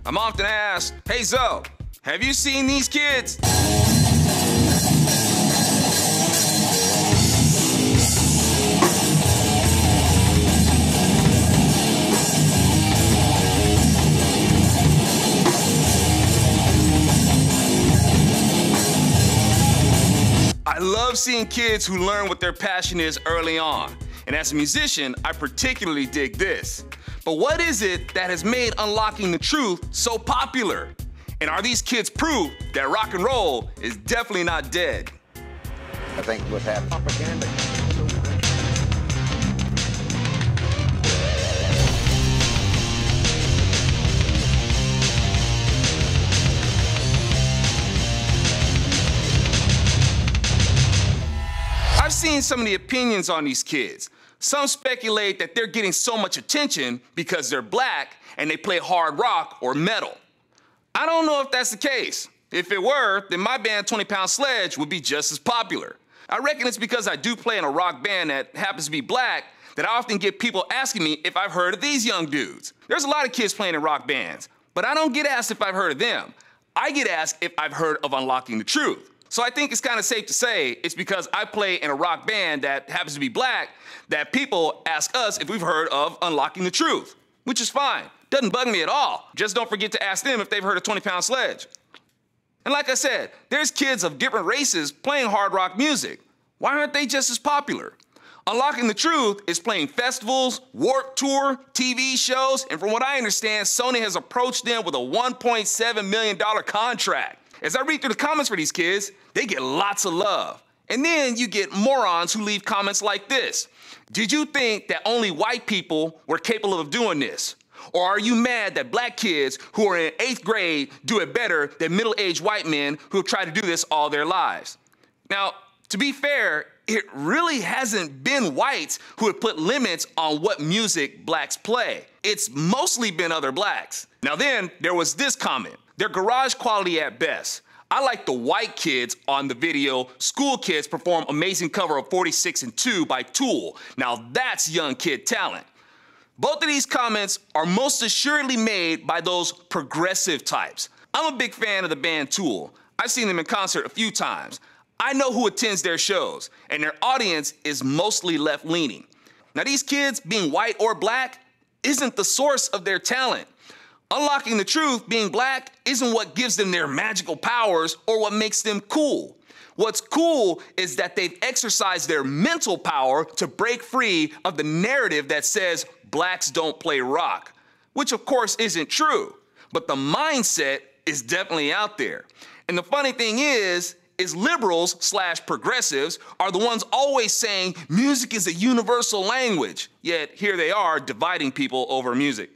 I'm often asked, hey Zoe, have you seen these kids? I love seeing kids who learn what their passion is early on. And as a musician, I particularly dig this. But what is it that has made Unlocking the Truth so popular? And are these kids proof that rock and roll is definitely not dead? I think with that propaganda. I've seen some of the opinions on these kids. Some speculate that they're getting so much attention because they're black and they play hard rock or metal. I don't know if that's the case. If it were, then my band 20 Pound Sledge would be just as popular. I reckon it's because I do play in a rock band that happens to be black that I often get people asking me if I've heard of these young dudes. There's a lot of kids playing in rock bands, but I don't get asked if I've heard of them. I get asked if I've heard of Unlocking the Truth. So I think it's kind of safe to say it's because I play in a rock band that happens to be black that people ask us if we've heard of Unlocking the Truth, which is fine. Doesn't bug me at all. Just don't forget to ask them if they've heard of 20 Pound Sledge. And like I said, there's kids of different races playing hard rock music. Why aren't they just as popular? Unlocking the Truth is playing festivals, Warped Tour, TV shows, and from what I understand, Sony has approached them with a $1.7 million contract. As I read through the comments for these kids, they get lots of love. And then you get morons who leave comments like this. Did you think that only white people were capable of doing this? Or are you mad that black kids who are in 8th grade do it better than middle-aged white men who have tried to do this all their lives? Now, to be fair, it really hasn't been whites who have put limits on what music blacks play. It's mostly been other blacks. Now then, there was this comment. They're garage quality at best. I like the white kids on the video. School kids perform amazing cover of 46 and 2 by Tool. Now that's young kid talent. Both of these comments are most assuredly made by those progressive types. I'm a big fan of the band Tool. I've seen them in concert a few times. I know who attends their shows, and their audience is mostly left-leaning. Now these kids, being white or black, isn't the source of their talent. Unlocking the Truth, being black, isn't what gives them their magical powers or what makes them cool. What's cool is that they've exercised their mental power to break free of the narrative that says blacks don't play rock, which of course isn't true, but the mindset is definitely out there. And the funny thing is liberals/progressives are the ones always saying music is a universal language, yet here they are dividing people over music.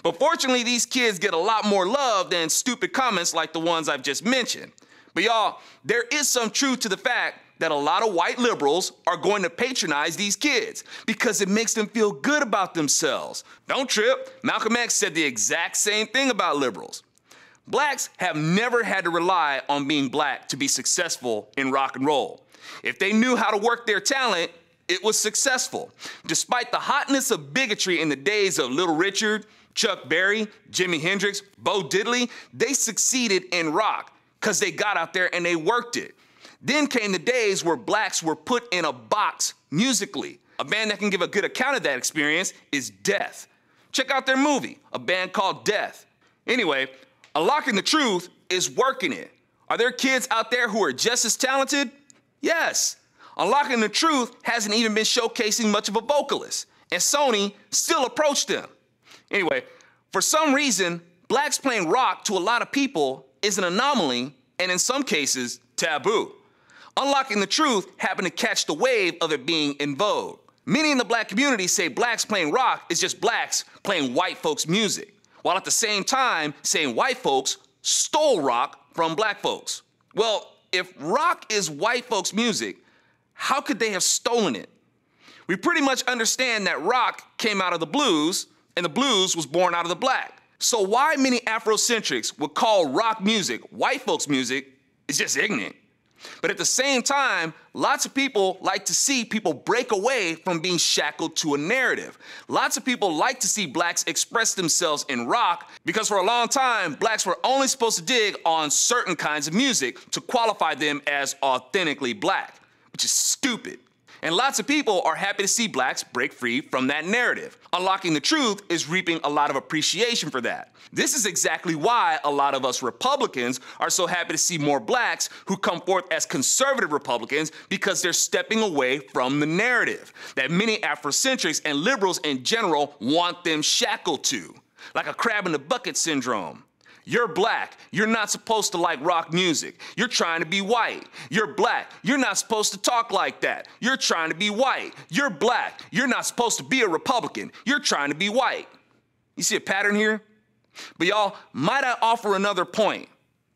But fortunately, these kids get a lot more love than stupid comments like the ones I've just mentioned. But y'all, there is some truth to the fact that a lot of white liberals are going to patronize these kids because it makes them feel good about themselves. Don't trip, Malcolm X said the exact same thing about liberals. Blacks have never had to rely on being black to be successful in rock and roll. If they knew how to work their talent, it was successful. Despite the hotness of bigotry in the days of Little Richard, Chuck Berry, Jimi Hendrix, Bo Diddley, they succeeded in rock because they got out there and they worked it. Then came the days where blacks were put in a box musically. A band that can give a good account of that experience is Death. Check out their movie, A Band Called Death. Anyway, Unlocking the Truth is working it. Are there kids out there who are just as talented? Yes. Unlocking the Truth hasn't even been showcasing much of a vocalist, and Sony still approached them. Anyway, for some reason, blacks playing rock to a lot of people is an anomaly, and in some cases, taboo. Unlocking the Truth happened to catch the wave of it being in vogue. Many in the black community say blacks playing rock is just blacks playing white folks' music, while at the same time saying white folks stole rock from black folks. Well, if rock is white folks' music, how could they have stolen it? We pretty much understand that rock came out of the blues, and the blues was born out of the black. So why many Afrocentrics would call rock music white folks' music is just ignorant. But at the same time, lots of people like to see people break away from being shackled to a narrative. Lots of people like to see blacks express themselves in rock because for a long time, blacks were only supposed to dig on certain kinds of music to qualify them as authentically black, which is stupid. And lots of people are happy to see blacks break free from that narrative. Unlocking the Truth is reaping a lot of appreciation for that. This is exactly why a lot of us Republicans are so happy to see more blacks who come forth as conservative Republicans because they're stepping away from the narrative that many Afrocentrics and liberals in general want them shackled to, like a crab in the bucket syndrome. You're black, you're not supposed to like rock music. You're trying to be white. You're black, you're not supposed to talk like that. You're trying to be white. You're black, you're not supposed to be a Republican. You're trying to be white. You see a pattern here? But y'all, might I offer another point?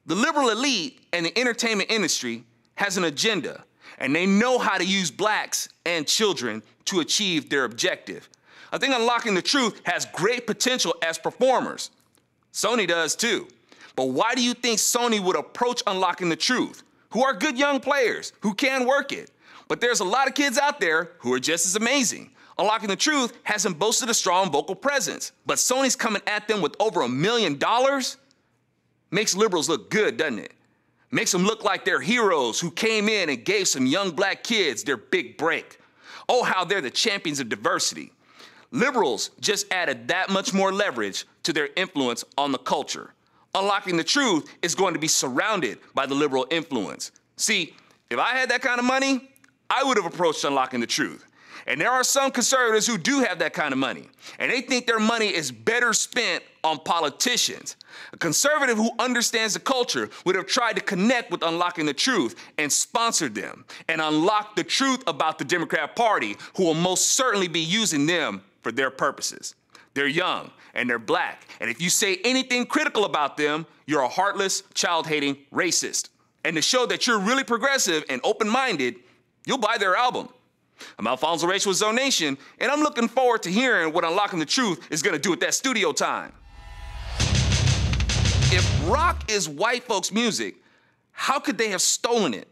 The liberal elite and the entertainment industry has an agenda, and they know how to use blacks and children to achieve their objective. I think Unlocking the Truth has great potential as performers. Sony does too. But why do you think Sony would approach Unlocking the Truth, who are good young players, who can work it? But there's a lot of kids out there who are just as amazing. Unlocking the Truth hasn't boasted a strong vocal presence, but Sony's coming at them with over $1 million? Makes liberals look good, doesn't it? Makes them look like they're heroes who came in and gave some young black kids their big break. Oh, how they're the champions of diversity. Liberals just added that much more leverage to their influence on the culture. Unlocking the Truth is going to be surrounded by the liberal influence. See, if I had that kind of money, I would have approached Unlocking the Truth. And there are some conservatives who do have that kind of money, and they think their money is better spent on politicians. A conservative who understands the culture would have tried to connect with Unlocking the Truth and sponsored them and unlock the truth about the Democrat Party, who will most certainly be using them for their purposes. They're young and they're black, and if you say anything critical about them, you're a heartless, child-hating racist. And to show that you're really progressive and open-minded, you'll buy their album. I'm Alfonso Rachel with Zone Nation, and I'm looking forward to hearing what Unlocking the Truth is gonna do at that studio time. If rock is white folks' music, how could they have stolen it?